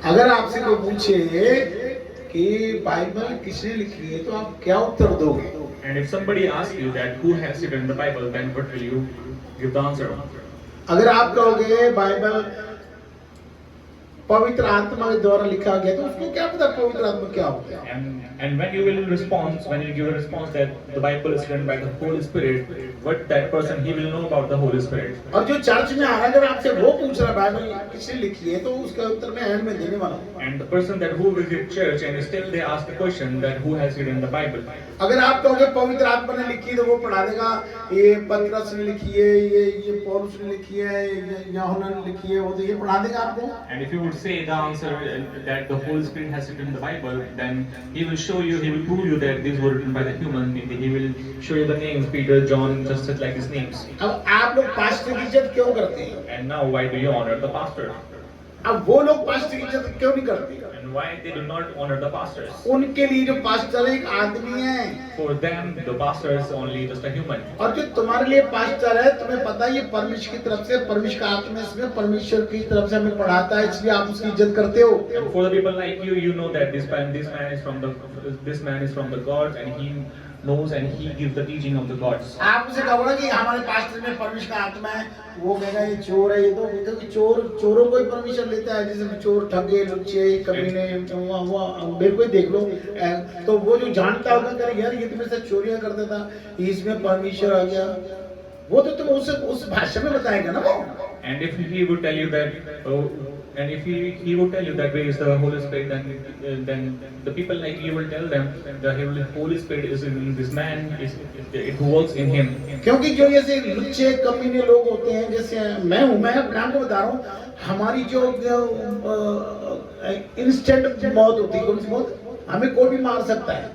अगर आपसे कोई पूछे कि बाइबल किसने लिखी है तो आप क्या उत्तर दोगे? And if somebody asks you that who has written the Bible, then what will you give the answer? अगर आप कहोगे बाइबल पवित्र आत्मा के द्वारा लिखा गया तो उसको क्या पता पवित्र आत्मा क्या होता है? And when you will respond, when you give a response that the Bible is written by the Holy Spirit, what that person he will know about the Holy Spirit. और जो चर्च में आ रहा है अगर आपसे वो पूछ रहा है बाइबल किसने लिखी है तो उसका उत्तर मैं एंड में देने वाला हूँ। And the person that who visit church and still they ask the question that who has written the Bible. अगर आप कहोगे पवित्र आत्मा ने लिखी तो वो पढ़ा देगा ये पतरस ने लिखी है, ये पौलुस ने लिखी है, ये यूहन्ना ने लिखी है, वो तो ये पढ़ा देगा आपको। And if you would say the answer that the Holy Spirit has written the Bible, then he will show you, he will prove you that these were written by the human. He will show you the names Peter, John, just like his names. अब आप लोग pastor की इज्जत क्यों करते हैं? And now why do you honor the pastor? अब वो लोग पास्टर की इज्जत क्यों नहीं करते? And why they do not honor the pastors? उनके लिए जो पास्टर एक आदमी है For them, the pastor is only just a human. और जो तुम्हारे लिए पास्टर है तुम्हें पता है ये परमेश्वर की तरफ से, परमेश्वर का आत्मा इसमें परमेश्वर की तरफ से हमें पढ़ाता है, इसलिए आप उसकी इज्जत करते हो। And for the people like you, you know that this man is from the God, and he knows and he gives the teaching of the gods. आप उसे कहोगे कि हमारे पास्टर में परमेश्वर का आत्मा है, वो कहेगा ये चोर है, ये तो क्योंकि चोरों को ही परमिशन लेता है, जैसे चोर, ठगे, लुच्चे, कमीने, मेरे को ही देख लो। तो वो जो जानता होगा करेगा यार ये तो मेरे साथ चोरियां करता था, इसमें परमेश्वर आ गया, वो तो तुम उस भाषा में बताएगा ना वो। And if he would tell you that, and if he would tell you that where is the Holy Spirit, then the people like you will tell them the Holy Spirit is in this man, it works in him. क्योंकि जो ऐसे लुच्चे कमीने लोग होते हैं, जैसे मैं हूँ, मैं अपने आप को बता रहा हूँ, हमारी जो इंस्टेंट मौत होती है, कौन सी मौत, हमें कोई भी मार सकता है।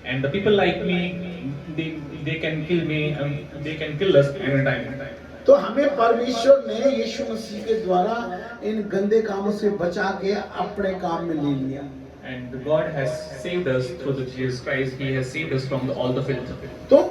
And the people like me, they can kill me, they can kill us anytime. तो हमें परमेश्वर ने यीशु मसीह के द्वारा इन गंदे कामों से बचा के अपने काम में ले लिया। And God has saved us through the Jesus Christ. He has saved us from all the filth. तो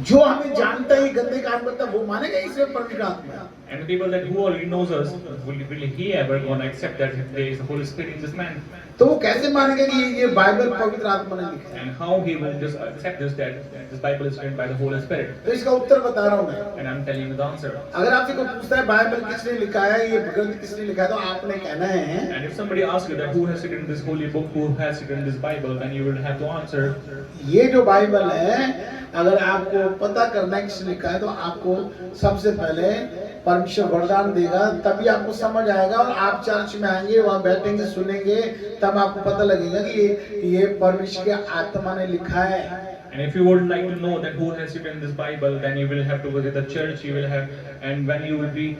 जो हमें जानता है गंदे काम करता है वो मानेगा इसमें परमेश्वर आत्मा है। And the people that who already knows us, will he ever gonna accept that there is the Holy Spirit in this man? तो वो कैसे मानेगा कि ये बाइबल पवित्र आत्मा ने लिखा है? And how he will just accept this that this Bible is written by the Holy Spirit? तो इसका उत्तर बता रहा हूँ मैं। And I'm telling you the answer. अगर आपसे कोई पूछता है बाइबल किसने लिखा है, ये ग्रंथ किसने लिखा है, तो आपने कहना है। And if somebody asks you that who has written this holy book, who has written this Bible, then you will have to answer. ये जो बाइबल है, अगर आपको पता करना है किसने लिखा है, तो आपको सबसे पहले परमेश्वर वरदान देगा, तभी आपको समझ आएगा और आप चर्च में आएंगे, वहाँ बैठेंगे, सुनेंगे, तब आपको पता लगेगा कि ये परमेश्वर के आत्मा ने लिखा है। And if you would like to know that who has written this Bible, then you will have to visit the church. You will have, and when you will be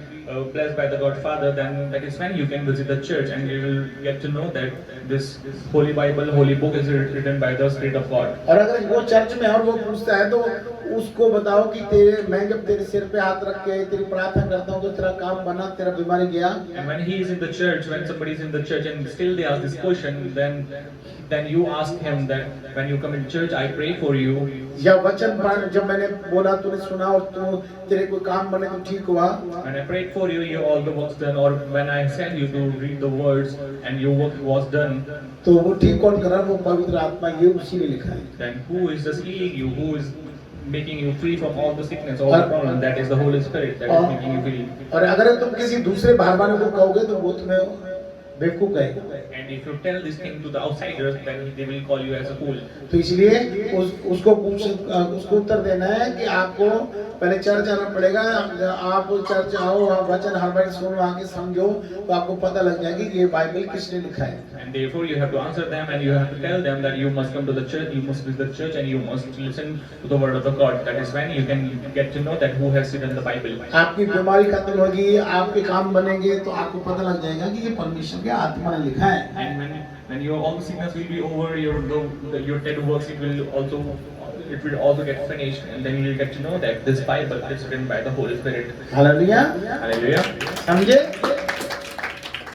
blessed by the God Father, then that is when you can visit the church, and you will get to know that this Holy Bible, Holy Book is written by the Spirit of God. और अगर वो church में और वो पूछता है तो उसको बताओ कि मैं जब तेरे सिर पे हाथ रख के तेरी प्रार्थना करता हूँ तो तेरा काम बना, तेरा बीमारी गया। And when he is in the church, when somebody is in the church and still they ask this question, then you ask him that when you come in church, I pray for you. या वचन पढ़, जब मैंने बोला तूने सुना और तू तेरे कोई काम बने तो ठीक हुआ। When I prayed for you, all the works done, or when I sent you to read the words and your work was done. तो वो ठीक कौन कर रहा है? वो पवित्र आत्मा, ये उसी ने लिखा है। Then who is just healing you? Who is making you free from all the sickness, all the problem? That is the Holy Spirit that is making you free. और अगर तुम किसी दूसरे बाहर वाले को कहोगे तो वो तुम्हें बेवकूफ कहेगा। And if you tell this thing to the outsiders, then they will call you as a fool. तो इसलिए उसको उत्तर देना है कि आपको पहले चर्च आना पड़ेगा। आप चर्च आओ, वचन हर बार सुनो, आके समझो, तो आपको पता लग जाएगा कि ये बाइबल किसने लिखा है। And therefore you have to answer them, and you have to tell them that you must come to the church, you must visit the church, and you must listen to the word of the God. That is when you can get to know that who has written the Bible. आपकी बीमारी खत्म होगी, आपके काम बनेंगे, तो आपको पता लग जाएगा कि ये परमेश्वर के आत्मा ने लिखा है। And when your all sickness will be over, your dead works it will also get finished, and then you will get to know that this Bible is written by the Holy Spirit. Hallelujah, Hallelujah. समझे?